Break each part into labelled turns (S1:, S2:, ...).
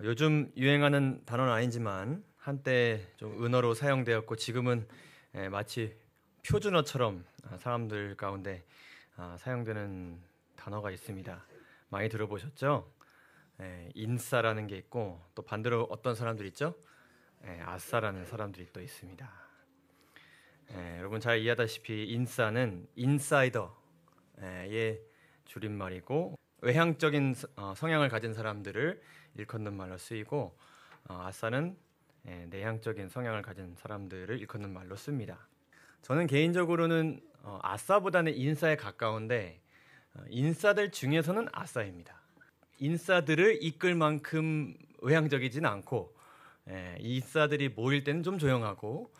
S1: 요즘 유행하는 단어는 아니지만 한때 좀 은어로 사용되었고 지금은 마치 표준어처럼 사람들 가운데 사용되는 단어가 있습니다. 많이 들어보셨죠? 인싸라는 게 있고 또 반대로 어떤 사람들 있죠? 아싸라는 사람들이 또 있습니다. 여러분 잘 이해하다시피 인싸는 인사이더의 줄임말이고 외향적인 성향을 가진 사람들을 일컫는 말로 쓰이고 아싸는 내향적인 성향을 가진 사람들을 일컫는 말로 씁니다. 저는 개인적으로는 아싸보다는 인싸에 가까운데 인싸들 중에서는 아싸입니다. 인싸들을 이끌 만큼 외향적이진 않고 인싸들이 모일 때는 좀 조용하고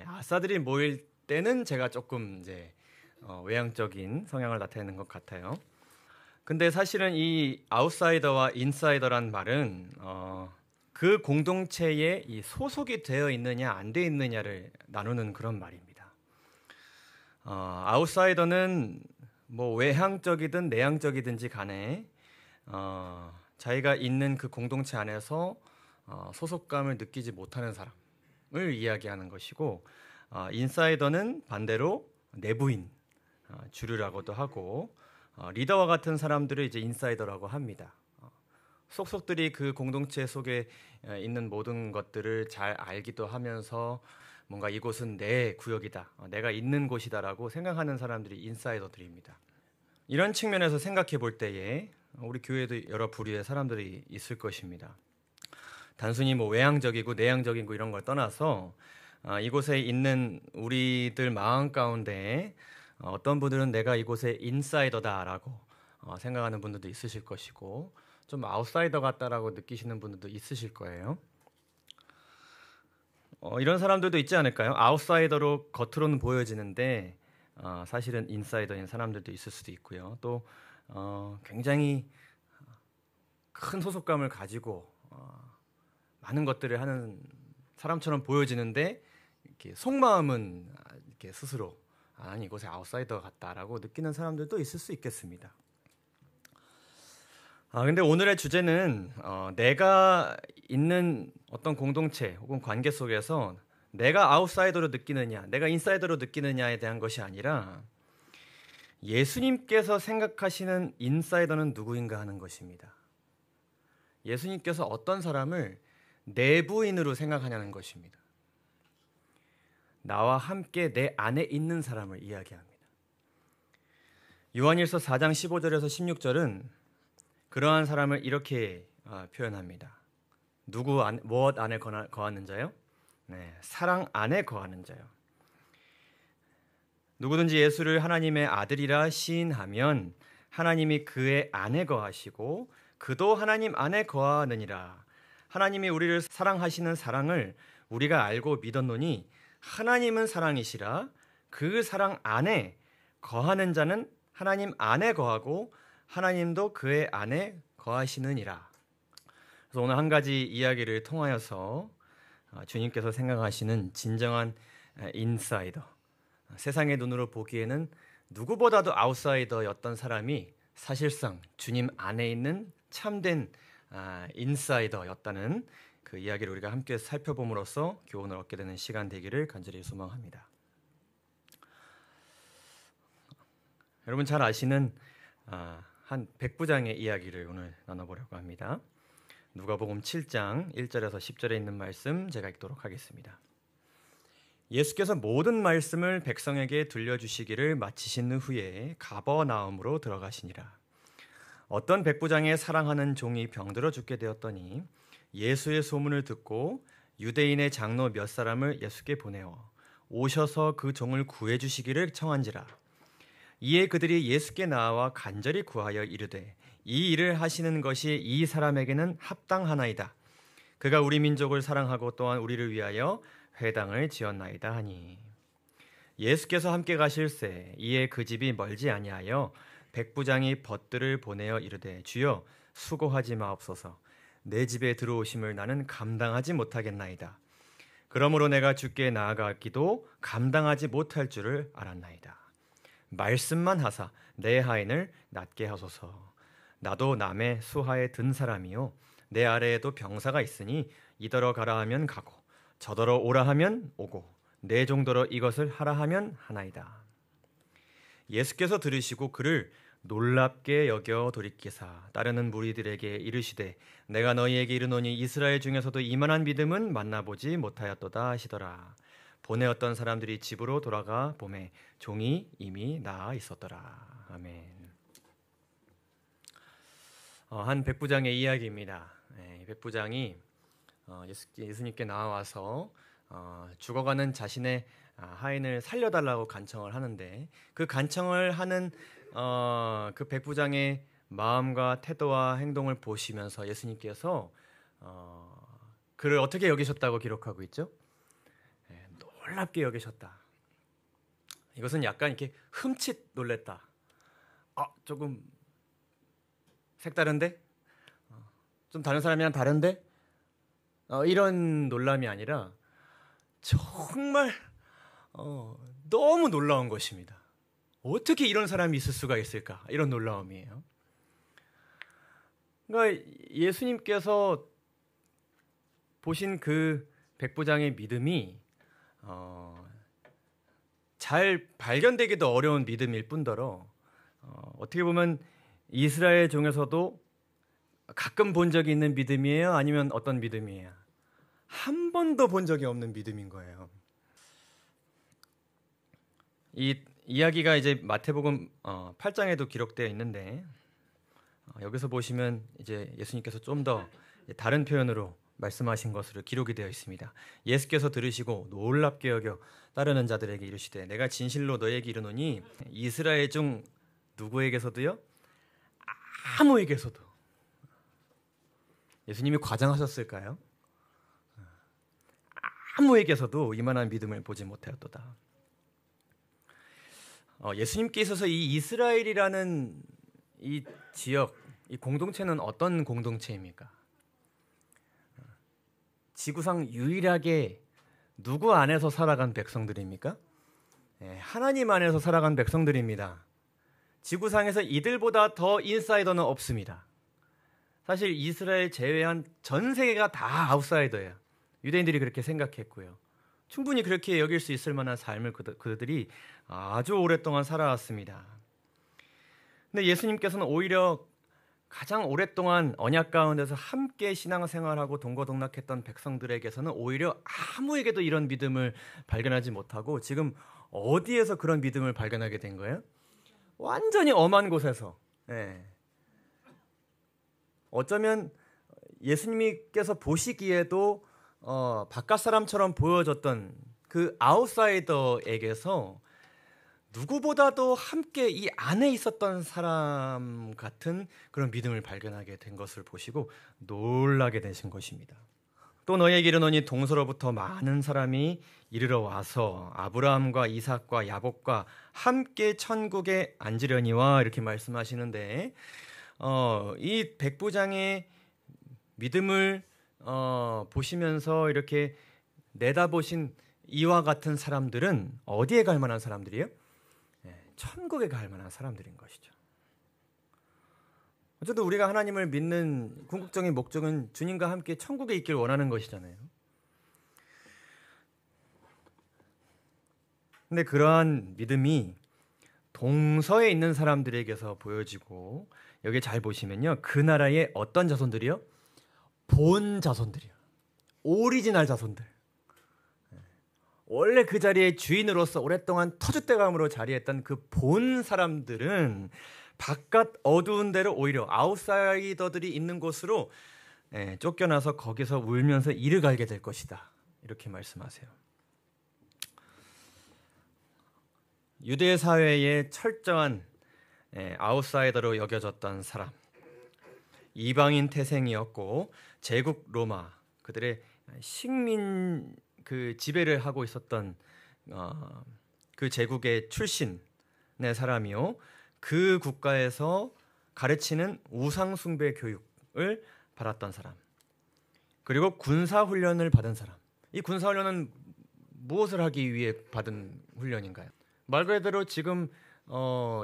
S1: 아싸들이 모일 때는 제가 조금 이제 외향적인 성향을 나타내는 것 같아요. 근데 사실은 이 아웃사이더와 인사이더란 말은 그 공동체에 이 소속이 되어 있느냐 안 되어 있느냐를 나누는 그런 말입니다. 아웃사이더는 뭐 외향적이든 내향적이든지 간에 자기가 있는 그 공동체 안에서 소속감을 느끼지 못하는 사람을 이야기하는 것이고 인사이더는 반대로 내부인 주류라고도 하고 리더와 같은 사람들을 이제 인사이더라고 합니다. 속속들이 그 공동체 속에 있는 모든 것들을 잘 알기도 하면서 뭔가 이곳은 내 구역이다, 내가 있는 곳이다라고 생각하는 사람들이 인사이더들입니다. 이런 측면에서 생각해 볼 때에 우리 교회도 여러 부류의 사람들이 있을 것입니다. 단순히 뭐 외향적이고 내향적이고 이런 걸 떠나서 이곳에 있는 우리들 마음 가운데 어떤 분들은 내가 이곳의 인사이더다라고 생각하는 분들도 있으실 것이고 좀 아웃사이더 같다라고 느끼시는 분들도 있으실 거예요. 이런 사람들도 있지 않을까요? 아웃사이더로 겉으로는 보여지는데 사실은 인사이더인 사람들도 있을 수도 있고요. 또 굉장히 큰 소속감을 가지고 많은 것들을 하는 사람처럼 보여지는데 이렇게 속마음은 이렇게 스스로 아니 이곳에 아웃사이더 같다라고 느끼는 사람들도 있을 수 있겠습니다. 근데 오늘의 주제는 내가 있는 어떤 공동체 혹은 관계 속에서 내가 아웃사이더로 느끼느냐, 내가 인사이더로 느끼느냐에 대한 것이 아니라 예수님께서 생각하시는 인사이더는 누구인가 하는 것입니다. 예수님께서 어떤 사람을 내부인으로 생각하냐는 것입니다. 나와 함께 내 안에 있는 사람을 이야기합니다. 요한일서 4장 15절에서 16절은 그러한 사람을 이렇게 표현합니다. 무엇 안에 거하는 자요? 사랑 안에 거하는 자요. 누구든지 예수를 하나님의 아들이라 시인하면 하나님이 그의 안에 거하시고 그도 하나님 안에 거하느니라. 하나님이 우리를 사랑하시는 사랑을 우리가 알고 믿었노니 하나님은 사랑이시라. 그 사랑 안에 거하는 자는 하나님 안에 거하고 하나님도 그의 안에 거하시느니라. 그래서 오늘 한 가지 이야기를 통하여서 주님께서 생각하시는 진정한 인사이더, 세상의 눈으로 보기에는 누구보다도 아웃사이더였던 사람이 사실상 주님 안에 있는 참된 인사이더였다는 그 이야기를 우리가 함께 살펴봄으로써 교훈을 얻게 되는 시간 되기를 간절히 소망합니다. 여러분 잘 아시는 한 백부장의 이야기를 오늘 나눠보려고 합니다. 누가복음 7장 1절에서 10절에 있는 말씀 제가 읽도록 하겠습니다. 예수께서 모든 말씀을 백성에게 들려주시기를 마치신 후에 가버나움으로 들어가시니라. 어떤 백부장의 사랑하는 종이 병들어 죽게 되었더니 예수의 소문을 듣고 유대인의 장로 몇 사람을 예수께 보내어 오셔서 그 종을 구해주시기를 청한지라. 이에 그들이 예수께 나와 간절히 구하여 이르되 이 일을 하시는 것이 이 사람에게는 합당하나이다. 그가 우리 민족을 사랑하고 또한 우리를 위하여 회당을 지었나이다 하니 예수께서 함께 가실새 이에 그 집이 멀지 아니하여 백부장이 벗들을 보내어 이르되 주여 수고하지 마옵소서. 내 집에 들어오심을 나는 감당하지 못하겠나이다. 그러므로 내가 주께 나아가기도 감당하지 못할 줄을 알았나이다. 말씀만 하사 내 하인을 낫게 하소서. 나도 남의 수하에 든 사람이요 내 아래에도 병사가 있으니 이더러 가라 하면 가고 저더러 오라 하면 오고 내 정도로 이것을 하라 하면 하나이다. 예수께서 들으시고 그를 놀랍게 여겨 돌이키사 따르는 무리들에게 이르시되 내가 너희에게 이르노니 이스라엘 중에서도 이만한 믿음은 만나보지 못하였도다 하시더라. 보내었던 사람들이 집으로 돌아가 보매 종이 이미 나아 있었더라. 아멘. 한 백부장의 이야기입니다. 백부장이 예수님께 나와서 죽어가는 자신의 하인을 살려달라고 간청을 하는데 그 간청을 하는 그 백부장의 마음과 태도와 행동을 보시면서 예수님께서 그를 어떻게 여기셨다고 기록하고 있죠? 놀랍게 여기셨다. 이것은 약간 이렇게 흠칫 놀랬다. 조금 색다른데? 좀 다른 사람이랑 다른데? 이런 놀람이 아니라 정말 너무 놀라운 것입니다. 어떻게 이런 사람이 있을 수가 있을까? 이런 놀라움이에요. 그러니까 예수님께서 보신 그 백부장의 믿음이 잘 발견되기도 어려운 믿음일 뿐더러 어떻게 보면 이스라엘 중에서도 가끔 본 적이 있는 믿음이에요? 아니면 어떤 믿음이에요? 한 번도 본 적이 없는 믿음인 거예요. 이 이야기가 이제 마태복음 8장에도 기록되어 있는데 여기서 보시면 이제 예수님께서 좀 더 다른 표현으로 말씀하신 것으로 기록이 되어 있습니다. 예수께서 들으시고 놀랍게 여겨 따르는 자들에게 이르시되 내가 진실로 너에게 이르노니 이스라엘 중 누구에게서도요? 아무에게서도. 예수님이 과장하셨을까요? 아무에게서도 이만한 믿음을 보지 못하였도다. 예수님께 있어서 이 이스라엘이라는 이 지역, 이 공동체는 어떤 공동체입니까? 지구상 유일하게 누구 안에서 살아간 백성들입니까? 하나님 안에서 살아간 백성들입니다. 지구상에서 이들보다 더 인사이더는 없습니다. 사실 이스라엘 제외한 전 세계가 다 아웃사이더예요. 유대인들이 그렇게 생각했고요. 충분히 그렇게 여길 수 있을 만한 삶을 그들이 아주 오랫동안 살아왔습니다. 근데 예수님께서는 오히려 가장 오랫동안 언약 가운데서 함께 신앙생활하고 동거동락했던 백성들에게서는 오히려 아무에게도 이런 믿음을 발견하지 못하고 지금 어디에서 그런 믿음을 발견하게 된 거예요? 완전히 엄한 곳에서. 어쩌면 예수님께서 보시기에도 바깥 사람처럼 보여졌던 그 아웃사이더에게서 누구보다도 함께 이 안에 있었던 사람 같은 그런 믿음을 발견하게 된 것을 보시고 놀라게 되신 것입니다. 또 너희에게 이르노니 동서로부터 많은 사람이 이르러 와서 아브라함과 이삭과 야곱과 함께 천국에 앉으려니와 이렇게 말씀하시는데 이 백부장의 믿음을 보시면서 이렇게 내다보신 이와 같은 사람들은 어디에 갈 만한 사람들이에요? 천국에 갈 만한 사람들인 것이죠. 어쨌든 우리가 하나님을 믿는 궁극적인 목적은 주님과 함께 천국에 있길 원하는 것이잖아요. 근데 그러한 믿음이 동서에 있는 사람들에게서 보여지고 여기 잘 보시면요. 그 나라의 어떤 자손들이요? 본 자손들이요. 오리지널 자손들. 원래 그 자리의 주인으로서 오랫동안 터줏대감으로 자리했던 그 본 사람들은 바깥 어두운 데로 오히려 아웃사이더들이 있는 곳으로 쫓겨나서 거기서 울면서 이를 갈게 될 것이다. 이렇게 말씀하세요. 유대 사회의 철저한 아웃사이더로 여겨졌던 사람, 이방인 태생이었고 제국 로마 그들의 식민 그 지배를 하고 있었던 그 제국의 출신의 사람이요. 그 국가에서 가르치는 우상 숭배 교육을 받았던 사람. 그리고 군사 훈련을 받은 사람. 이 군사 훈련은 무엇을 하기 위해 받은 훈련인가요? 말 그대로 지금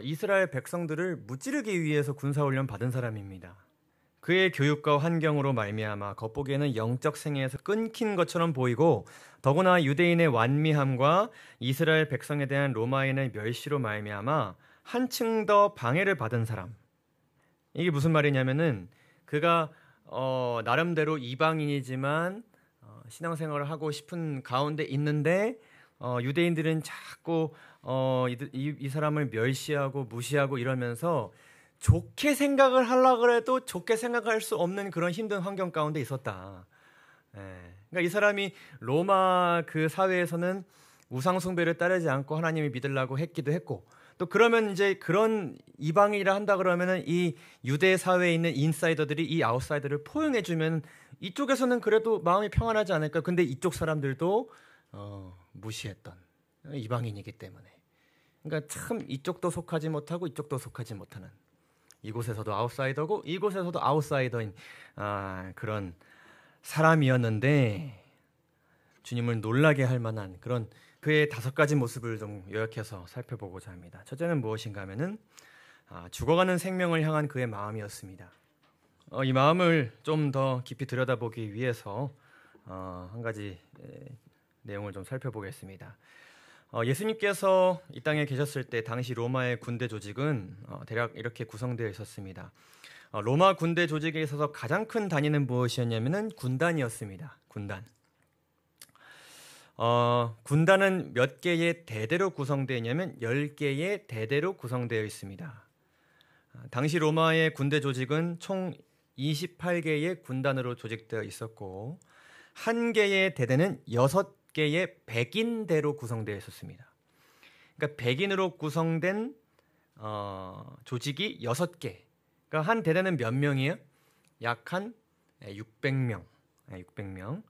S1: 이스라엘 백성들을 무찌르기 위해서 군사 훈련 받은 사람입니다. 그의 교육과 환경으로 말미암아 겉보기에는 영적 생애에서 끊긴 것처럼 보이고 더구나 유대인의 완미함과 이스라엘 백성에 대한 로마인의 멸시로 말미암아 한층 더 방해를 받은 사람. 이게 무슨 말이냐면은 그가 나름대로 이방인이지만 신앙생활을 하고 싶은 가운데 있는데 유대인들은 자꾸 이 사람을 멸시하고 무시하고 이러면서 좋게 생각을 하려고 해도 좋게 생각할 수 없는 그런 힘든 환경 가운데 있었다. 예. 그러니까 이 사람이 로마 그 사회에서는 우상 숭배를 따르지 않고 하나님을 믿으려고 했기도 했고 또 그러면 이제 그런 이방인이라 한다 그러면은 이 유대 사회에 있는 인사이더들이 이 아웃사이더를 포용해 주면 이쪽에서는 그래도 마음이 평안하지 않을까. 근데 이쪽 사람들도 무시했던 이방인이기 때문에. 그러니까 참 이쪽도 속하지 못하고 이쪽도 속하지 못하는 이곳에서도 아웃사이더고 이곳에서도 아웃사이더인 그런 사람이었는데 주님을 놀라게 할 만한 그런 그의 5가지 모습을 좀 요약해서 살펴보고자 합니다. 첫째는 무엇인가 하면은 죽어가는 생명을 향한 그의 마음이었습니다. 이 마음을 좀 더 깊이 들여다보기 위해서 한 가지 내용을 좀 살펴보겠습니다. 예수님께서 이 땅에 계셨을 때 당시 로마의 군대 조직은 대략 이렇게 구성되어 있었습니다. 로마 군대 조직에 있어서 가장 큰 단위는 무엇이었냐면은 군단이었습니다. 군단. 군단은 몇 개의 대대로 구성되어 있냐면 10개의 대대로 구성되어 있습니다. 당시 로마의 군대 조직은 총 28개의 군단으로 조직되어 있었고 한 개의 대대는 6개의 백인대로 구성되어 있었습니다. 그러니까 백인으로 구성된 조직이 6개. 그러니까 한 대대는 몇 명이에요? 약 한 600명. 600명.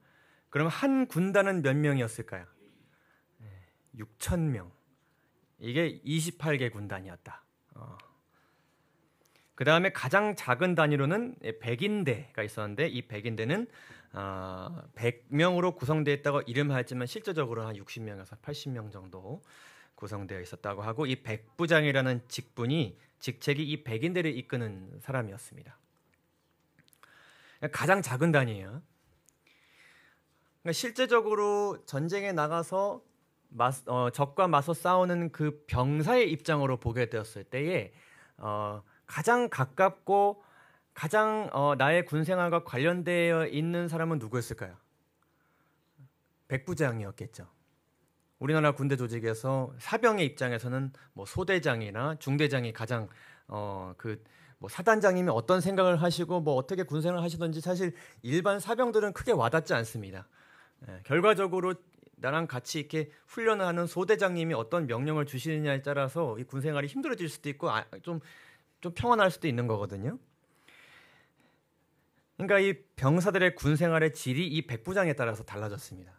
S1: 그럼 한 군단은 몇 명이었을까요? 6,000명. 이게 28개 군단이었다. 그 다음에 가장 작은 단위로는 백인대가 있었는데 이 백인대는 100명으로 구성되어 있다고 이름하였지만 실제적으로 한 60명에서 80명 정도 구성되어 있었다고 하고 이 백부장이라는 직책이 이 백인대를 이끄는 사람이었습니다. 가장 작은 단위예요. 그러니까 실제적으로 전쟁에 나가서 적과 맞서 싸우는 그 병사의 입장으로 보게 되었을 때에 가장 가깝고 가장 나의 군생활과 관련되어 있는 사람은 누구였을까요? 백부장이었겠죠. 우리나라 군대 조직에서 사병의 입장에서는 뭐 소대장이나 중대장이 가장 뭐 사단장님이 어떤 생각을 하시고 뭐 어떻게 군생활을 하시든지 사실 일반 사병들은 크게 와닿지 않습니다. 결과적으로 나랑 같이 이렇게 훈련을 하는 소대장님이 어떤 명령을 주시느냐에 따라서 이 군생활이 힘들어질 수도 있고 좀 평안할 수도 있는 거거든요. 그러니까 이 병사들의 군생활의 질이 이 백부장에 따라서 달라졌습니다.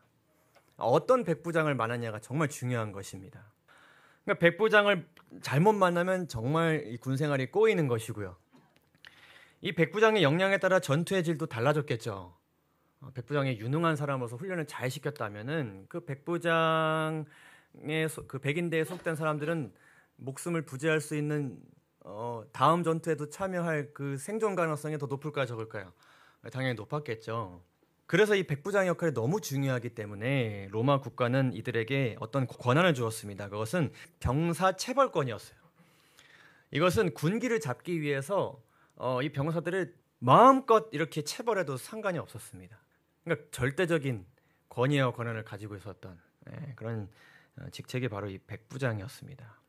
S1: 어떤 백부장을 만나냐가 정말 중요한 것입니다. 그러니까 백부장을 잘못 만나면 정말 이 군생활이 꼬이는 것이고요. 이 백부장의 역량에 따라 전투의 질도 달라졌겠죠. 백부장이 유능한 사람으로서 훈련을 잘 시켰다면은 그 백부장의 그 백인대에 속된 사람들은 목숨을 부지할 수 있는 다음 전투에도 참여할 그 생존 가능성이 더 높을까요, 적을까요? 당연히 높았겠죠. 그래서 이 백부장의 역할이 너무 중요하기 때문에 로마 국가는 이들에게 어떤 권한을 주었습니다. 그것은 병사 체벌권이었어요. 이것은 군기를 잡기 위해서 이 병사들을 마음껏 이렇게 체벌해도 상관이 없었습니다. 그러니까 절대적인 권위와 권한을 가지고 있었던 그런 직책이 바로 이 백부장이었습니다.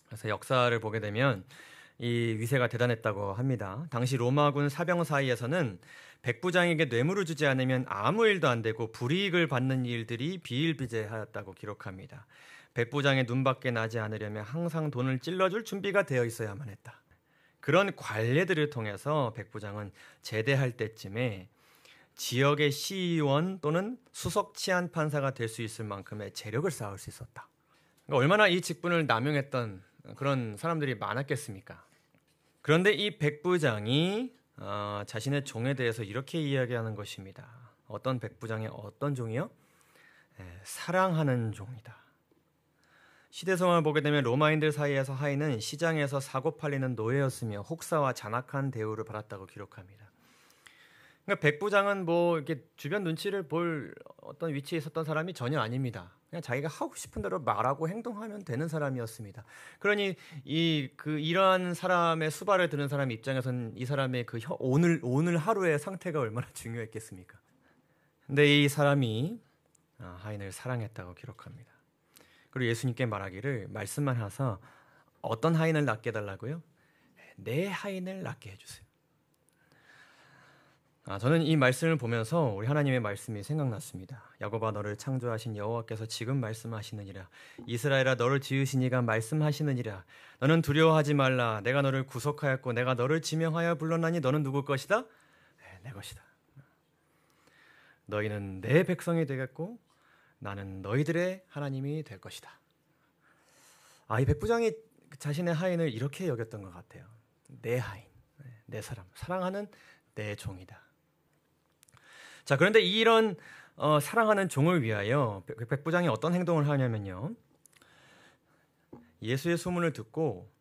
S1: 그래서 역사를 보게 되면 이 위세가 대단했다고 합니다. 당시 로마군 사병 사이에서는 백부장에게 뇌물을 주지 않으면 아무 일도 안 되고 불이익을 받는 일들이 비일비재하였다고 기록합니다. 백부장의 눈밖에 나지 않으려면 항상 돈을 찔러줄 준비가 되어 있어야만 했다. 그런 관례들을 통해서 백부장은 제대할 때쯤에 지역의 시의원 또는 수석 치안 판사가 될 수 있을 만큼의 재력을 쌓을 수 있었다. 그러니까 얼마나 이 직분을 남용했던 그런 사람들이 많았겠습니까? 그런데 이 백부장이 자신의 종에 대해서 이렇게 이야기하는 것입니다. 어떤 백부장의 어떤 종이요? 사랑하는 종이다. 시대성을 보게 되면 로마인들 사이에서 하인은 시장에서 사고 팔리는 노예였으며 혹사와 잔악한 대우를 받았다고 기록합니다. 그러니까 백부장은 뭐 이렇게 주변 눈치를 볼 어떤 위치에 있었던 사람이 전혀 아닙니다. 그냥 자기가 하고 싶은 대로 말하고 행동하면 되는 사람이었습니다. 그러니 이러한 사람의 수발을 드는 사람 입장에서는 이 사람의 그 오늘 하루의 상태가 얼마나 중요했겠습니까? 근데 이 사람이 하인을 사랑했다고 기록합니다. 그리고 예수님께 말하기를 말씀만 하사 어떤 하인을 낳게 해달라고요? 내 하인을 낳게 해주세요. 저는 이 말씀을 보면서 우리 하나님의 말씀이 생각났습니다. 야곱아 너를 창조하신 여호와께서 지금 말씀하시느니라. 이스라엘아 너를 지으신 이가 말씀하시느니라. 너는 두려워하지 말라. 내가 너를 구속하였고 내가 너를 지명하여 불렀나니 너는 누구 것이다? 내 것이다. 너희는 내 백성이 되겠고 나는 너희들의 하나님이 될 것이다. 이 백부장이 자신의 하인을 이렇게 여겼던 것 같아요. 내 하인, 내 사람, 사랑하는 내 종이다. 자, 그런데 이런 사랑하는 종을 위하여 백부장이 어떤 행동을 하냐면요. 예수의 소문을 듣고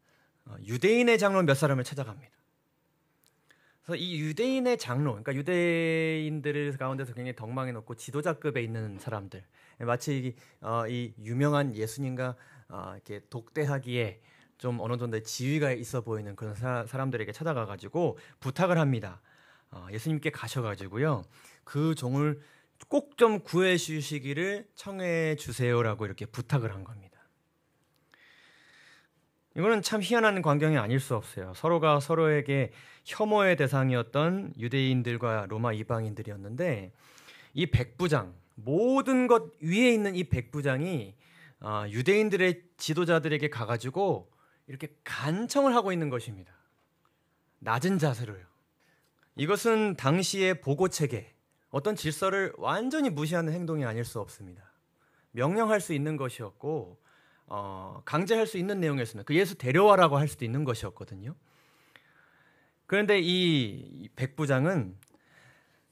S1: 유대인의 장로 몇 사람을 찾아갑니다. 그래서 이 유대인의 장로, 그러니까 유대인들 가운데서 굉장히 덕망이 높고 지도자급에 있는 사람들, 마치 이 유명한 예수님과 이렇게 독대하기에 좀 어느 정도의 지위가 있어 보이는 그런 사람들에게 찾아가가지고 부탁을 합니다. 예수님께 가셔가지고요, 그 종을 꼭 좀 구해 주시기를 청해 주세요라고 이렇게 부탁을 한 겁니다. 이거는 참 희한한 광경이 아닐 수 없어요. 서로가 서로에게 혐오의 대상이었던 유대인들과 로마 이방인들이었는데 이 백부장, 모든 것 위에 있는 이 백부장이 유대인들의 지도자들에게 가가지고 이렇게 간청을 하고 있는 것입니다. 낮은 자세로요. 이것은 당시의 보고체계, 어떤 질서를 완전히 무시하는 행동이 아닐 수 없습니다. 명령할 수 있는 것이었고 강제할 수 있는 내용이었습니다. 그 예수 데려와라고 할 수도 있는 것이었거든요. 그런데 이 백부장은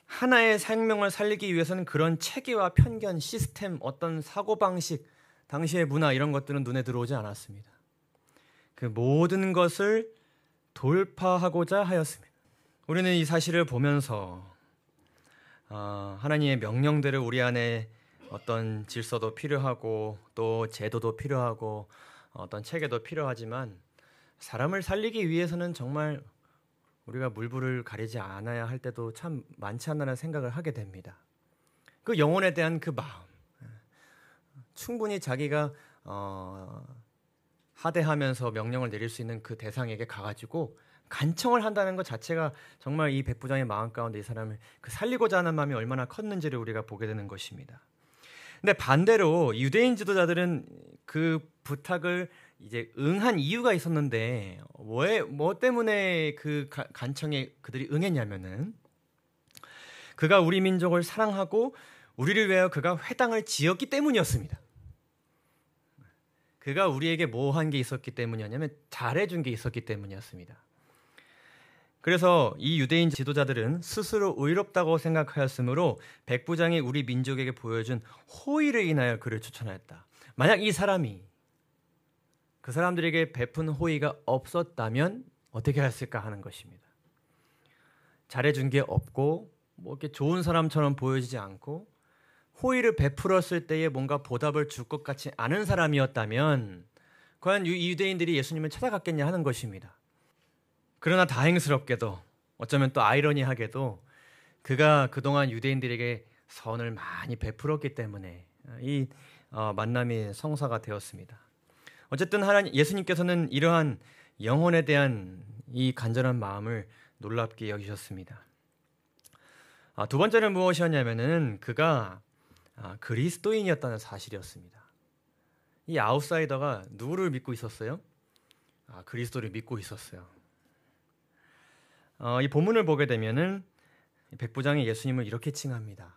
S1: 하나의 생명을 살리기 위해서는 그런 체계와 편견, 시스템, 어떤 사고방식, 당시의 문화 이런 것들은 눈에 들어오지 않았습니다. 그 모든 것을 돌파하고자 하였습니다. 우리는 이 사실을 보면서 하나님의 명령대로 우리 안에 어떤 질서도 필요하고 또 제도도 필요하고 어떤 체계도 필요하지만 사람을 살리기 위해서는 정말 우리가 물불을 가리지 않아야 할 때도 참 많지 않나라는 생각을 하게 됩니다. 그 영혼에 대한 그 마음, 충분히 자기가 하대하면서 명령을 내릴 수 있는 그 대상에게 가가지고 간청을 한다는 것 자체가 정말 이 백부장의 마음 가운데 이 사람을 살리고자 하는 마음이 얼마나 컸는지를 우리가 보게 되는 것입니다. 근데 반대로 유대인 지도자들은 그 부탁을 이제 응한 이유가 있었는데 뭐 때문에 그 간청에 그들이 응했냐면은 그가 우리 민족을 사랑하고 우리를 위하여 그가 회당을 지었기 때문이었습니다. 그가 우리에게 뭐 한 게 있었기 때문이었냐면 잘해준 게 있었기 때문이었습니다. 그래서 이 유대인 지도자들은 스스로 의롭다고 생각하였으므로 백부장이 우리 민족에게 보여준 호의를 인하여 그를 추천하였다. 만약 이 사람이 그 사람들에게 베푼 호의가 없었다면 어떻게 했을까 하는 것입니다. 잘해준 게 없고 뭐 이렇게 좋은 사람처럼 보여지지 않고 호의를 베풀었을 때에 뭔가 보답을 줄 것 같지 않은 사람이었다면 과연 이 유대인들이 예수님을 찾아갔겠냐 하는 것입니다. 그러나 다행스럽게도 어쩌면 또 아이러니하게도 그가 그동안 유대인들에게 선을 많이 베풀었기 때문에 이 만남이 성사가 되었습니다. 어쨌든 예수님께서는 이러한 영혼에 대한 이 간절한 마음을 놀랍게 여기셨습니다. 두 번째는 무엇이었냐면은 그가 그리스도인이었다는 사실이었습니다. 이 아웃사이더가 누구를 믿고 있었어요? 그리스도를 믿고 있었어요. 이 본문을 보게 되면은 백부장이 예수님을 이렇게 칭합니다.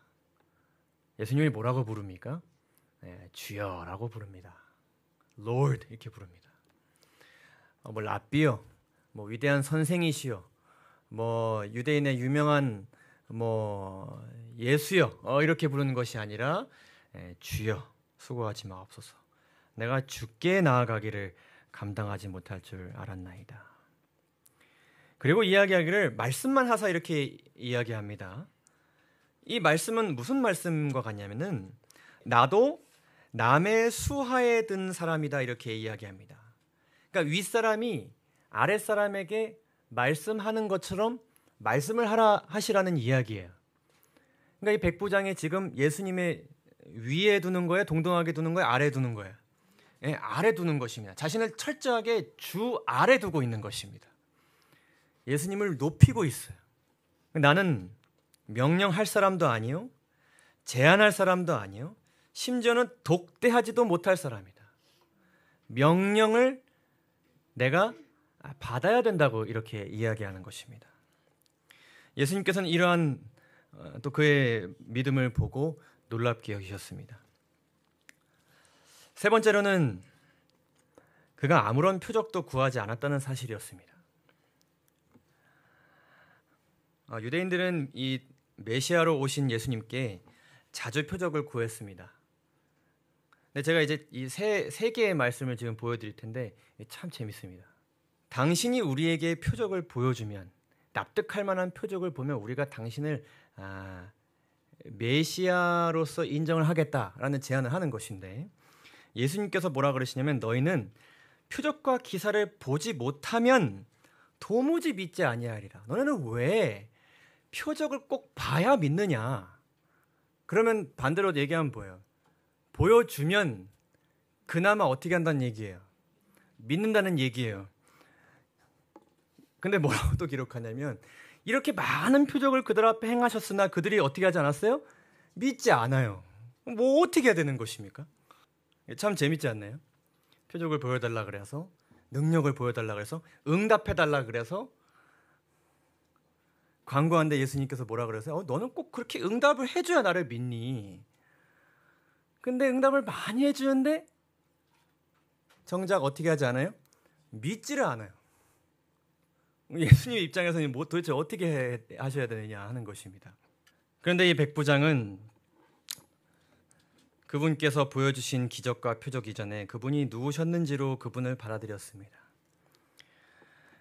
S1: 예수님이 뭐라고 부릅니까? 주여라고 부릅니다. Lord 이렇게 부릅니다. 뭐 랍비요, 뭐 위대한 선생이시요, 뭐 유대인의 유명한 뭐 예수요 이렇게 부르는 것이 아니라 주여 수고하지 마옵소서. 내가 죽게 나아가기를 감당하지 못할 줄 알았나이다. 그리고 이야기하기를 말씀만 하사 이렇게 이야기합니다. 이 말씀은 무슨 말씀과 같냐면은 나도 남의 수하에 든 사람이다 이렇게 이야기합니다. 그러니까 윗사람이 아랫사람에게 말씀하는 것처럼 말씀을 하시라는 이야기예요. 그러니까 이 백부장이 지금 예수님의 위에 두는 거예요? 동등하게 두는 거예요? 아래 두는 거예요? 예, 아래 두는 것입니다. 자신을 철저하게 주 아래 두고 있는 것입니다. 예수님을 높이고 있어요. 나는 명령할 사람도 아니요, 제한할 사람도 아니요, 심지어는 독대하지도 못할 사람이다. 명령을 내가 받아야 된다고 이렇게 이야기하는 것입니다. 예수님께서는 이러한 또 그의 믿음을 보고 놀랍게 여기셨습니다. 세 번째로는 그가 아무런 표적도 구하지 않았다는 사실이었습니다. 유대인들은 이 메시아로 오신 예수님께 자주 표적을 구했습니다. 근데 제가 이제 이 세 개의 말씀을 지금 보여드릴 텐데 참 재밌습니다. 당신이 우리에게 표적을 보여주면, 납득할 만한 표적을 보면 우리가 당신을 메시아로서 인정을 하겠다라는 제안을 하는 것인데, 예수님께서 뭐라 그러시냐면 너희는 표적과 기사를 보지 못하면 도무지 믿지 아니하리라. 너네는 왜 표적을 꼭 봐야 믿느냐? 그러면 반대로 얘기하면 뭐예요? 보여주면 그나마 어떻게 한다는 얘기예요? 믿는다는 얘기예요. 근데 뭐라고 또 기록하냐면 이렇게 많은 표적을 그들 앞에 행하셨으나 그들이 어떻게 하지 않았어요? 믿지 않아요. 뭐 어떻게 해야 되는 것입니까? 참 재밌지 않나요? 표적을 보여달라 그래서, 능력을 보여달라 그래서, 응답해달라 그래서, 광고하는데 예수님께서 뭐라 그러세요? 너는 꼭 그렇게 응답을 해줘야 나를 믿니? 근데 응답을 많이 해주는데 정작 어떻게 하지 않아요? 믿지를 않아요. 예수님 입장에서는 도대체 어떻게 하셔야 되느냐 하는 것입니다. 그런데 이 백부장은 그분께서 보여주신 기적과 표적 이전에 그분이 누구셨는지로 그분을 받아들였습니다.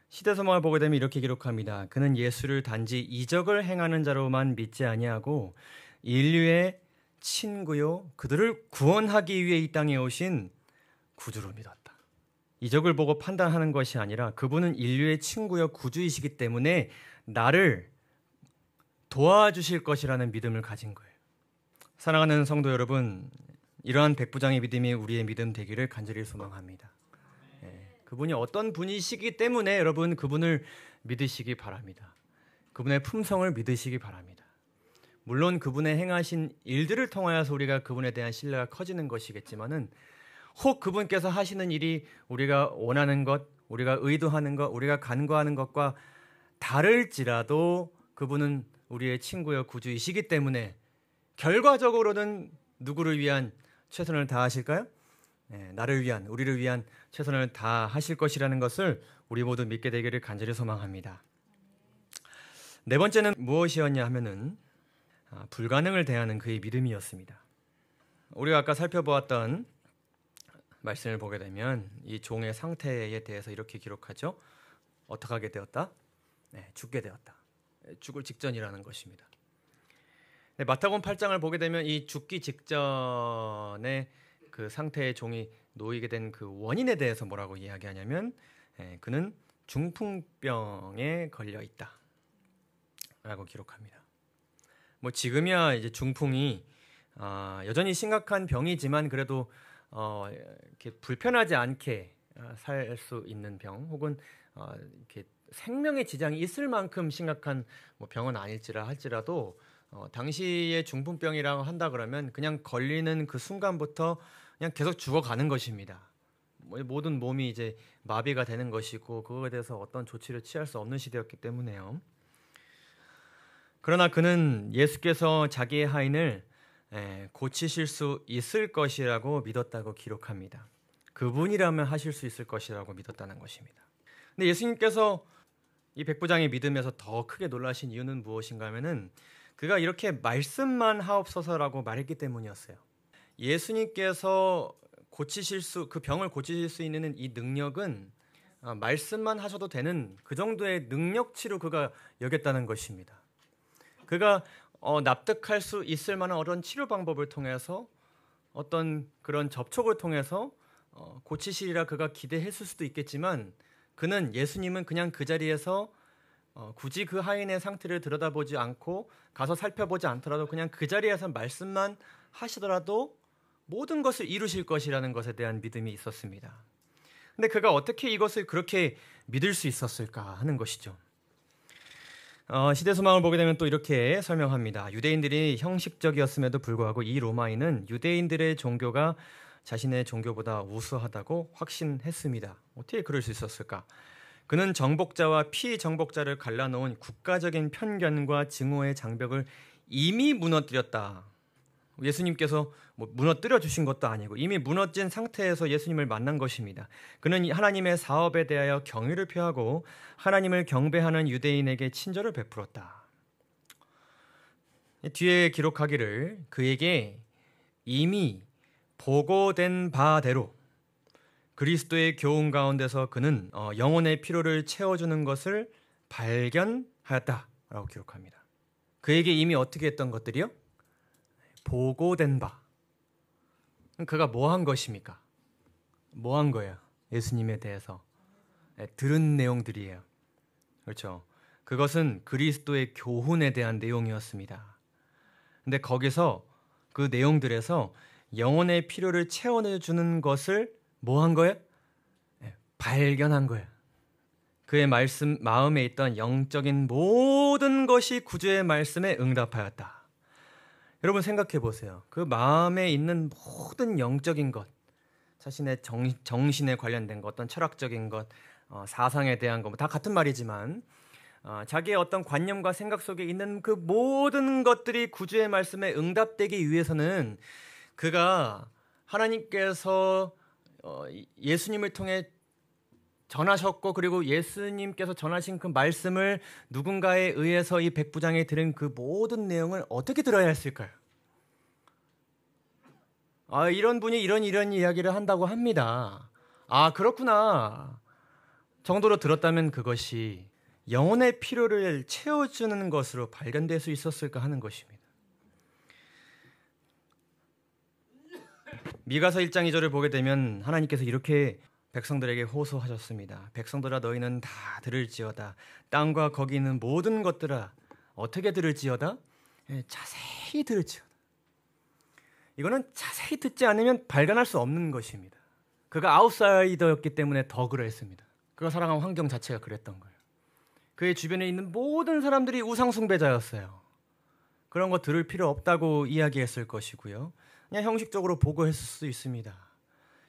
S1: 시대서막을 보게 되면 이렇게 기록합니다. 그는 예수를 단지 이적을 행하는 자로만 믿지 아니하고 인류의 친구요, 그들을 구원하기 위해 이 땅에 오신 구주로 믿었다. 이적을 보고 판단하는 것이 아니라 그분은 인류의 친구요 구주이시기 때문에 나를 도와주실 것이라는 믿음을 가진 거예요. 사랑하는 성도 여러분, 이러한 백부장의 믿음이 우리의 믿음 되기를 간절히 소망합니다. 그분이 어떤 분이시기 때문에 여러분 그분을 믿으시기 바랍니다. 그분의 품성을 믿으시기 바랍니다. 물론 그분의 행하신 일들을 통하여서 우리가 그분에 대한 신뢰가 커지는 것이겠지만은 혹 그분께서 하시는 일이 우리가 원하는 것, 우리가 의도하는 것, 우리가 간구하는 것과 다를지라도 그분은 우리의 친구여 구주이시기 때문에 결과적으로는 누구를 위한 최선을 다하실까요? 나를 위한, 우리를 위한 최선을 다하실 것이라는 것을 우리 모두 믿게 되기를 간절히 소망합니다. 네 번째는 무엇이었냐 하면은 불가능을 대하는 그의 믿음이었습니다. 우리가 아까 살펴보았던 말씀을 보게 되면 이 종의 상태에 대해서 이렇게 기록하죠. 어떻게 하게 되었다? 죽게 되었다. 죽을 직전이라는 것입니다. 마태복음 8장을 보게 되면 이 죽기 직전에 그 상태의 종이 놓이게 된 그 원인에 대해서 뭐라고 이야기하냐면 그는 중풍병에 걸려 있다라고 기록합니다. 뭐 지금이야 이제 중풍이 여전히 심각한 병이지만 그래도 이렇게 불편하지 않게 살 수 있는 병, 혹은 이렇게 생명에 지장이 있을 만큼 심각한 뭐 병은 아닐지라 할지라도 당시에 중풍병이라고 한다 그러면 그냥 걸리는 그 순간부터 그냥 계속 죽어가는 것입니다. 모든 몸이 이제 마비가 되는 것이고 그거에 대해서 어떤 조치를 취할 수 없는 시대였기 때문에요. 그러나 그는 예수께서 자기의 하인을 고치실 수 있을 것이라고 믿었다고 기록합니다. 그분이라면 하실 수 있을 것이라고 믿었다는 것입니다. 근데 예수님께서 이 백부장의 믿음에서 더 크게 놀라신 이유는 무엇인가 하면은 그가 이렇게 말씀만 하옵소서라고 말했기 때문이었어요. 예수님께서 그 병을 고치실 수 있는 이 능력은 말씀만 하셔도 되는 그 정도의 능력치로 그가 여겼다는 것입니다. 그가 납득할 수 있을 만한 어떤 치료 방법을 통해서 어떤 그런 접촉을 통해서 고치시리라 그가 기대했을 수도 있겠지만 예수님은 그냥 그 자리에서 굳이 그 하인의 상태를 들여다보지 않고 가서 살펴보지 않더라도 그냥 그 자리에서 말씀만 하시더라도 모든 것을 이루실 것이라는 것에 대한 믿음이 있었습니다. 근데 그가 어떻게 이것을 그렇게 믿을 수 있었을까 하는 것이죠. 시대소망을 보게 되면 또 이렇게 설명합니다. 유대인들이 형식적이었음에도 불구하고 이 로마인은 유대인들의 종교가 자신의 종교보다 우수하다고 확신했습니다. 어떻게 그럴 수 있었을까? 그는 정복자와 피정복자를 갈라놓은 국가적인 편견과 증오의 장벽을 이미 무너뜨렸다. 예수님께서 무너뜨려 주신 것도 아니고 이미 무너진 상태에서 예수님을 만난 것입니다. 그는 하나님의 사업에 대하여 경의를 표하고 하나님을 경배하는 유대인에게 친절을 베풀었다. 뒤에 기록하기를 그에게 이미 보고된 바대로 그리스도의 교훈 가운데서 그는 영혼의 필요를 채워주는 것을 발견하였다라고 기록합니다. 그에게 이미 어떻게 했던 것들이요? 보고된 바. 그가 뭐 한 것입니까? 뭐 한 거예요? 예수님에 대해서 들은 내용들이에요. 그렇죠? 그것은 그리스도의 교훈에 대한 내용이었습니다. 근데 거기서 그 내용들에서 영혼의 필요를 채워주는 것을 뭐 한 거예요? 발견한 거예요. 그의 마음에 있던 영적인 모든 것이 구주의 말씀에 응답하였다. 여러분 생각해 보세요. 그 마음에 있는 모든 영적인 것, 자신의 정신에 관련된 것, 어떤 철학적인 것, 사상에 대한 것, 다 같은 말이지만 자기의 어떤 관념과 생각 속에 있는 그 모든 것들이 구주의 말씀에 응답되기 위해서는 그가 하나님께서 예수님을 통해 전하셨고 그리고 예수님께서 전하신 그 말씀을 누군가에 의해서 이 백부장이 들은 그 모든 내용을 어떻게 들어야 했을까요? 이런 분이 이런 이야기를 한다고 합니다. 그렇구나 정도로 들었다면 그것이 영혼의 필요를 채워주는 것으로 발견될 수 있었을까 하는 것입니다. 미가서 1장 2절을 보게 되면 하나님께서 이렇게 백성들에게 호소하셨습니다. 백성들아 너희는 다 들을지어다. 땅과 거기 있는 모든 것들아 어떻게 들을지어다? 자세히 들을지어다. 이거는 자세히 듣지 않으면 발견할 수 없는 것입니다. 그가 아웃사이더였기 때문에 더 그랬습니다. 그가 살아간 환경 자체가 그랬던 거예요. 그의 주변에 있는 모든 사람들이 우상숭배자였어요. 그런 거 들을 필요 없다고 이야기했을 것이고요. 그냥 형식적으로 보고했을 수 있습니다.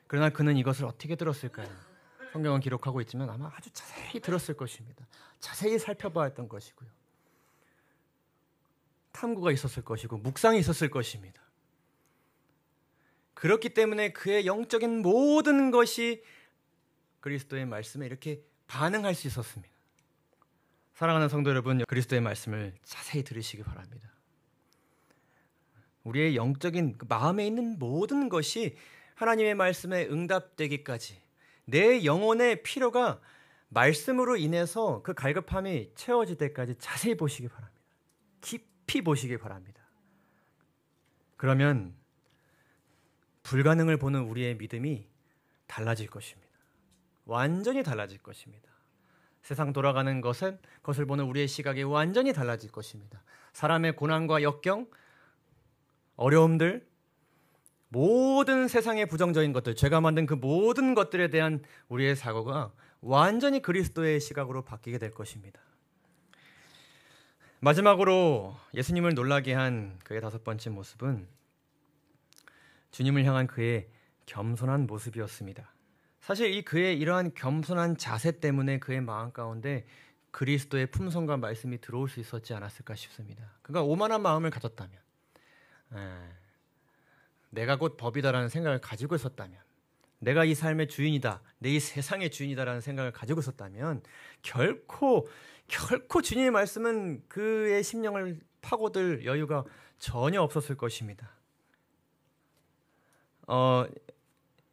S1: 그러나 그는 이것을 어떻게 들었을까요? 성경은 기록하고 있지만 아마 아주 자세히 들었을 것입니다. 자세히 살펴봐야 했던 것이고요. 탐구가 있었을 것이고 묵상이 있었을 것입니다. 그렇기 때문에 그의 영적인 모든 것이 그리스도의 말씀에 이렇게 반응할 수 있었습니다. 사랑하는 성도 여러분, 그리스도의 말씀을 자세히 들으시기 바랍니다. 우리의 영적인 마음에 있는 모든 것이 하나님의 말씀에 응답되기까지 내 영혼의 필요가 말씀으로 인해서 그 갈급함이 채워질 때까지 자세히 보시기 바랍니다. 깊이 보시기 바랍니다. 그러면 불가능을 보는 우리의 믿음이 달라질 것입니다. 완전히 달라질 것입니다. 세상 돌아가는 것을 보는 우리의 시각이 완전히 달라질 것입니다. 사람의 고난과 역경, 어려움들, 모든 세상의 부정적인 것들, 죄가 만든 그 모든 것들에 대한 우리의 사고가 완전히 그리스도의 시각으로 바뀌게 될 것입니다. 마지막으로 예수님을 놀라게 한 그의 5번째 모습은 주님을 향한 그의 겸손한 모습이었습니다. 사실 이 그의 이러한 겸손한 자세 때문에 그의 마음 가운데 그리스도의 품성과 말씀이 들어올 수 있었지 않았을까 싶습니다. 그가 오만한 마음을 가졌다면, 내가 곧 법이다라는 생각을 가지고 있었다면, 내가 이 삶의 주인이다, 내 이 세상의 주인이다라는 생각을 가지고 있었다면 결코 주님의 말씀은 그의 심령을 파고들 여유가 전혀 없었을 것입니다.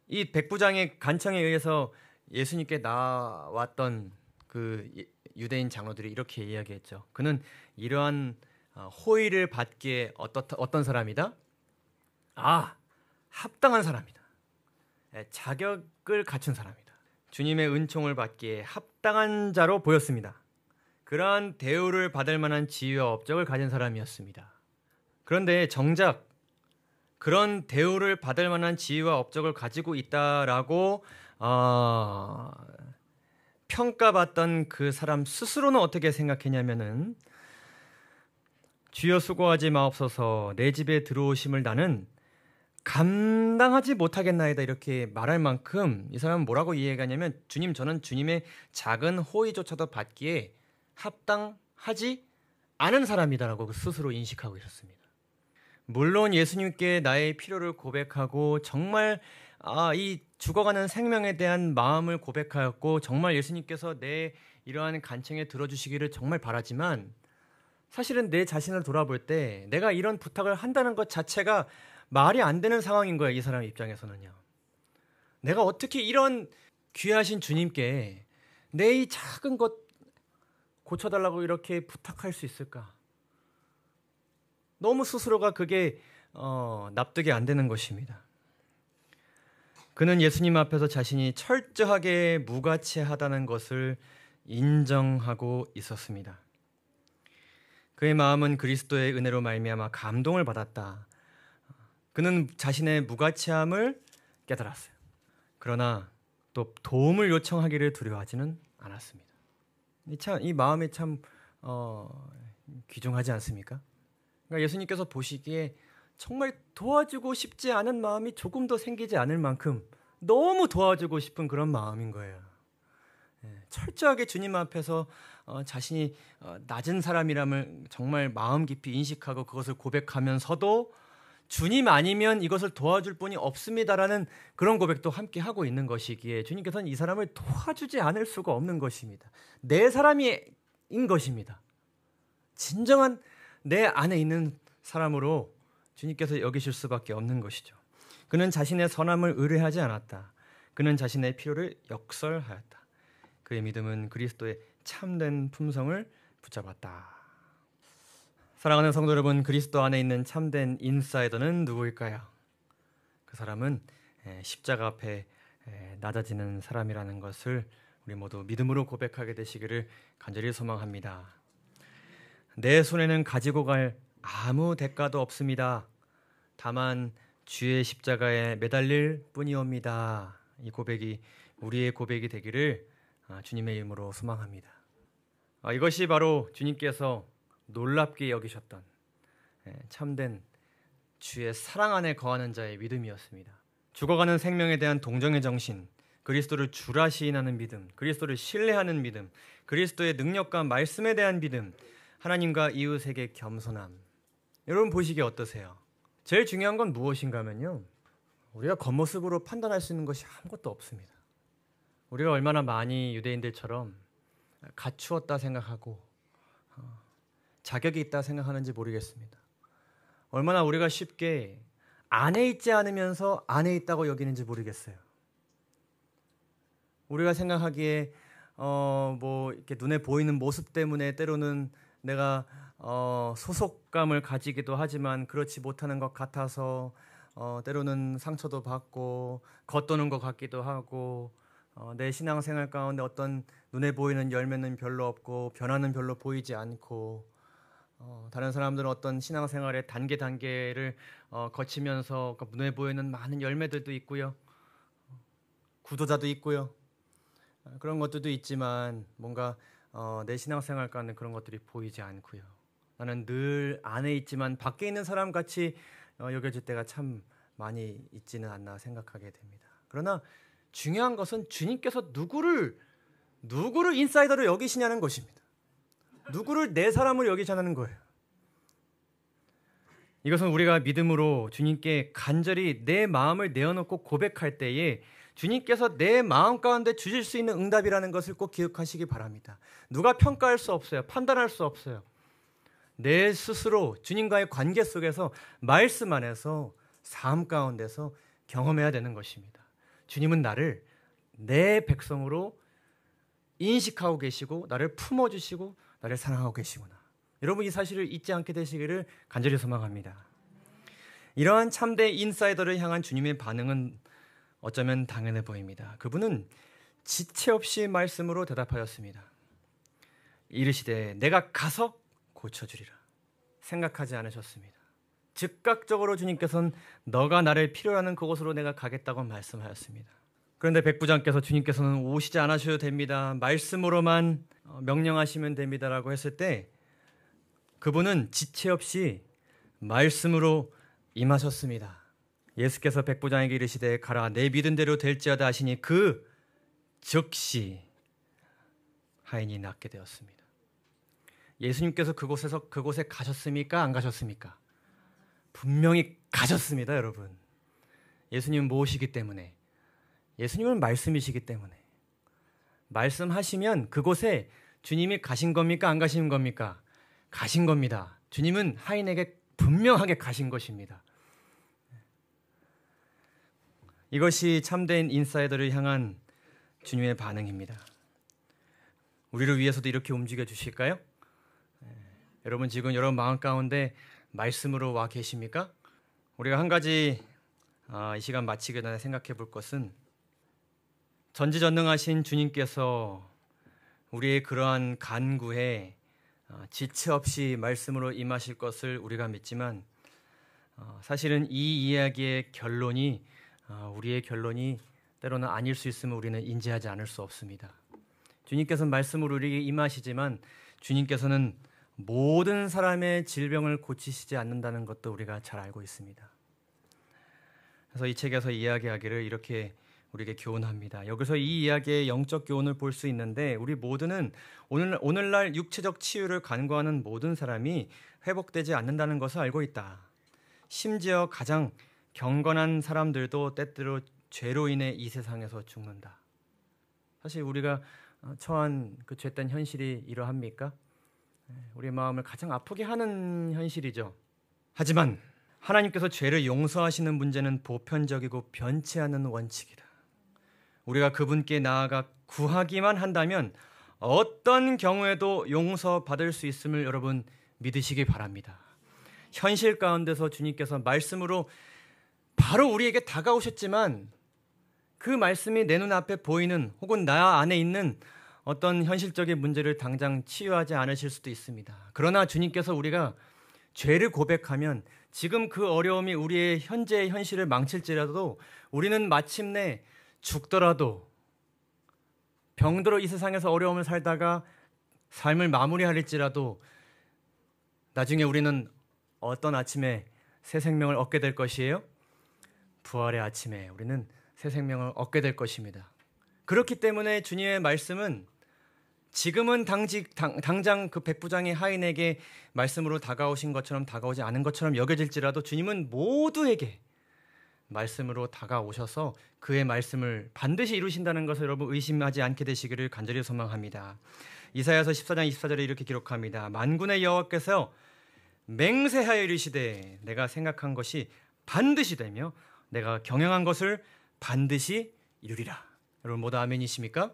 S1: 이 백부장의 간청에 의해서 예수님께 나왔던 그 유대인 장로들이 이렇게 이야기했죠. 그는 이러한 호의를 받기에 어떤 사람이다? 합당한 사람이다. 자격을 갖춘 사람이다. 주님의 은총을 받기에 합당한 자로 보였습니다. 그러한 대우를 받을 만한 지위와 업적을 가진 사람이었습니다. 그런데 정작 그런 대우를 받을 만한 지위와 업적을 가지고 있다라고 평가받던 그 사람 스스로는 어떻게 생각했냐면은 주여 수고하지 마옵소서 내 집에 들어오심을 나는 감당하지 못하겠나이다 이렇게 말할 만큼 이 사람은 뭐라고 이해하냐면 주님 저는 주님의 작은 호의조차도 받기에 합당하지 않은 사람이다라고 스스로 인식하고 있었습니다. 물론 예수님께 나의 필요를 고백하고 정말 이 죽어가는 생명에 대한 마음을 고백하였고 정말 예수님께서 내 이러한 간청에 들어주시기를 정말 바라지만 사실은 내 자신을 돌아볼 때 내가 이런 부탁을 한다는 것 자체가 말이 안 되는 상황인 거예요. 이 사람 입장에서는요. 내가 어떻게 이런 귀하신 주님께 내 이 작은 것 고쳐달라고 이렇게 부탁할 수 있을까? 너무 스스로가 그게 납득이 안 되는 것입니다. 그는 예수님 앞에서 자신이 철저하게 무가치하다는 것을 인정하고 있었습니다. 그의 마음은 그리스도의 은혜로 말미암아 감동을 받았다. 그는 자신의 무가치함을 깨달았어요. 그러나 또 도움을 요청하기를 두려워하지는 않았습니다. 이 마음이 참 귀중하지 않습니까? 그러니까 예수님께서 보시기에 정말 도와주고 싶지 않은 마음이 조금 더 생기지 않을 만큼 너무 도와주고 싶은 그런 마음인 거예요. 철저하게 주님 앞에서 자신이 낮은 사람이라면 정말 마음 깊이 인식하고 그것을 고백하면서도 주님 아니면 이것을 도와줄 분이 없습니다라는 그런 고백도 함께 하고 있는 것이기에 주님께서는 이 사람을 도와주지 않을 수가 없는 것입니다. 내 사람인 것입니다. 진정한 내 안에 있는 사람으로 주님께서 여기실 수밖에 없는 것이죠. 그는 자신의 선함을 의뢰하지 않았다. 그는 자신의 필요를 역설하였다. 그의 믿음은 그리스도의 참된 품성을 붙잡았다. 사랑하는 성도 여러분, 그리스도 안에 있는 참된 인사이더는 누구일까요? 그 사람은 십자가 앞에 낮아지는 사람이라는 것을 우리 모두 믿음으로 고백하게 되시기를 간절히 소망합니다. 내 손에는 가지고 갈 아무 대가도 없습니다. 다만 주의 십자가에 매달릴 뿐이옵니다. 이 고백이 우리의 고백이 되기를 주님의 이름으로 소망합니다. 이것이 바로 주님께서 놀랍게 여기셨던 참된 주의 사랑 안에 거하는 자의 믿음이었습니다. 죽어가는 생명에 대한 동정의 정신, 그리스도를 주라 시인하는 믿음, 그리스도를 신뢰하는 믿음, 그리스도의 능력과 말씀에 대한 믿음, 하나님과 이웃에게 겸손함. 여러분 보시기에 어떠세요? 제일 중요한 건 무엇인가 하면요, 우리가 겉모습으로 판단할 수 있는 것이 아무것도 없습니다. 우리가 얼마나 많이 유대인들처럼 갖추었다 생각하고 자격이 있다 생각하는지 모르겠습니다. 얼마나 우리가 쉽게 안에 있지 않으면서 안에 있다고 여기는지 모르겠어요. 우리가 생각하기에 이렇게 눈에 보이는 모습 때문에 때로는 내가 소속감을 가지기도 하지만 그렇지 못하는 것 같아서 때로는 상처도 받고 겉도는 것 같기도 하고 내 신앙생활 가운데 어떤 눈에 보이는 열매는 별로 없고 변화는 별로 보이지 않고 다른 사람들은 어떤 신앙생활의 단계를 거치면서 눈에 보이는 많은 열매들도 있고요. 구도자도 있고요. 그런 것들도 있지만 뭔가 내 신앙생활 가운데 그런 것들이 보이지 않고요. 나는 늘 안에 있지만 밖에 있는 사람 같이 여겨질 때가 참 많이 있지는 않나 생각하게 됩니다. 그러나 중요한 것은 주님께서 누구를 인사이더로 여기시냐는 것입니다. 누구를 내 사람으로 여기자는 거예요. 이것은 우리가 믿음으로 주님께 간절히 내 마음을 내어놓고 고백할 때에 주님께서 내 마음 가운데 주실 수 있는 응답이라는 것을 꼭 기억하시기 바랍니다. 누가 평가할 수 없어요. 판단할 수 없어요. 내 스스로 주님과의 관계 속에서 말씀 안에서 삶 가운데서 경험해야 되는 것입니다. 주님은 나를 내 백성으로 인식하고 계시고 나를 품어주시고 나를 사랑하고 계시구나. 여러분 이 사실을 잊지 않게 되시기를 간절히 소망합니다. 이러한 참된 인사이더를 향한 주님의 반응은 어쩌면 당연해 보입니다. 그분은 지체 없이 말씀으로 대답하였습니다. 이르시되 내가 가서 고쳐주리라. 생각하지 않으셨습니다. 즉각적으로 주님께서는 너가 나를 필요로 하는 그곳으로 내가 가겠다고 말씀하였습니다. 그런데 백부장께서 주님께서는 오시지 않으셔도 됩니다. 말씀으로만 명령하시면 됩니다라고 했을 때 그분은 지체 없이 말씀으로 임하셨습니다. 예수께서 백부장에게 이르시되 가라 내 믿은 대로 될지어다 하시니 그 즉시 하인이 낫게 되었습니다. 예수님께서 그곳에 가셨습니까? 안 가셨습니까? 분명히 가셨습니다, 여러분. 예수님은 무엇이기 때문에? 예수님은 말씀이시기 때문에. 말씀하시면 그곳에 주님이 가신 겁니까? 안 가신 겁니까? 가신 겁니다. 주님은 하인에게 분명하게 가신 것입니다. 이것이 참된 인사이더를 향한 주님의 반응입니다. 우리를 위해서도 이렇게 움직여 주실까요? 여러분 지금 여러분 마음 가운데 말씀으로 와 계십니까? 우리가 한 가지 이 시간 마치기 전에 생각해 볼 것은 전지전능하신 주님께서 우리의 그러한 간구에 지체 없이 말씀으로 임하실 것을 우리가 믿지만 사실은 이 이야기의 결론이 우리의 결론이 때로는 아닐 수 있음을 우리는 인지하지 않을 수 없습니다. 주님께서는 말씀으로 우리에게 임하시지만 주님께서는 모든 사람의 질병을 고치시지 않는다는 것도 우리가 잘 알고 있습니다. 그래서 이 책에서 이야기하기를 이렇게 우리에게 교훈합니다. 여기서 이 이야기의 영적 교훈을 볼 수 있는데 우리 모두는 오늘날 육체적 치유를 간구하는 모든 사람이 회복되지 않는다는 것을 알고 있다. 심지어 가장 경건한 사람들도 때때로 죄로 인해 이 세상에서 죽는다. 사실 우리가 처한 그 죄된 현실이 이러합니까? 우리의 마음을 가장 아프게 하는 현실이죠. 하지만 하나님께서 죄를 용서하시는 문제는 보편적이고 변치 않는 원칙이다. 우리가 그분께 나아가 구하기만 한다면 어떤 경우에도 용서받을 수 있음을 여러분 믿으시기 바랍니다. 현실 가운데서 주님께서 말씀으로 바로 우리에게 다가오셨지만 그 말씀이 내 눈앞에 보이는 혹은 나 안에 있는 어떤 현실적인 문제를 당장 치유하지 않으실 수도 있습니다. 그러나 주님께서 우리가 죄를 고백하면 지금 그 어려움이 우리의 현재의 현실을 망칠지라도 우리는 마침내 죽더라도 병들어 이 세상에서 어려움을 살다가 삶을 마무리할지라도 나중에 우리는 어떤 아침에 새 생명을 얻게 될 것이에요? 부활의 아침에 우리는 새 생명을 얻게 될 것입니다. 그렇기 때문에 주님의 말씀은 지금은 당장 그 백부장의 하인에게 말씀으로 다가오신 것처럼 다가오지 않은 것처럼 여겨질지라도 주님은 모두에게 말씀으로 다가오셔서 그의 말씀을 반드시 이루신다는 것을 여러분 의심하지 않게 되시기를 간절히 소망합니다. 이사야서 14장 24절에 이렇게 기록합니다. 만군의 여호와께서 맹세하여 이르시되 내가 생각한 것이 반드시 되며 내가 경영한 것을 반드시 이루리라. 여러분 모두 아멘이십니까?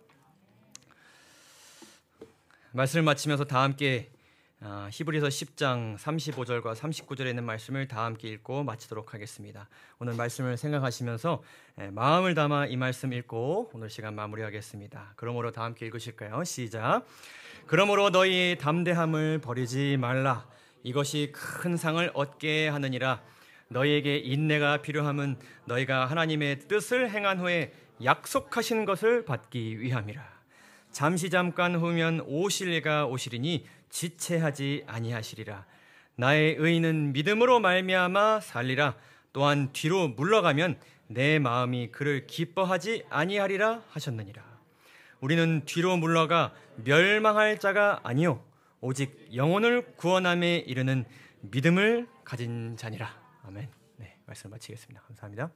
S1: 말씀을 마치면서 다 함께 히브리서 10장 35절과 39절에 있는 말씀을 다 함께 읽고 마치도록 하겠습니다. 오늘 말씀을 생각하시면서 마음을 담아 이 말씀 읽고 오늘 시간 마무리하겠습니다. 그러므로 다 함께 읽으실까요? 시작. 그러므로 너희 담대함을 버리지 말라. 이것이 큰 상을 얻게 하느니라. 너희에게 인내가 필요함은 너희가 하나님의 뜻을 행한 후에 약속하신 것을 받기 위함이라. 잠깐 후면 오실 이가 오시리니 지체하지 아니하시리라. 나의 의인은 믿음으로 말미암아 살리라. 또한 뒤로 물러가면 내 마음이 그를 기뻐하지 아니하리라 하셨느니라. 우리는 뒤로 물러가 멸망할 자가 아니요 오직 영혼을 구원함에 이르는 믿음을 가진 자니라. 아멘. 네, 말씀 마치겠습니다. 감사합니다.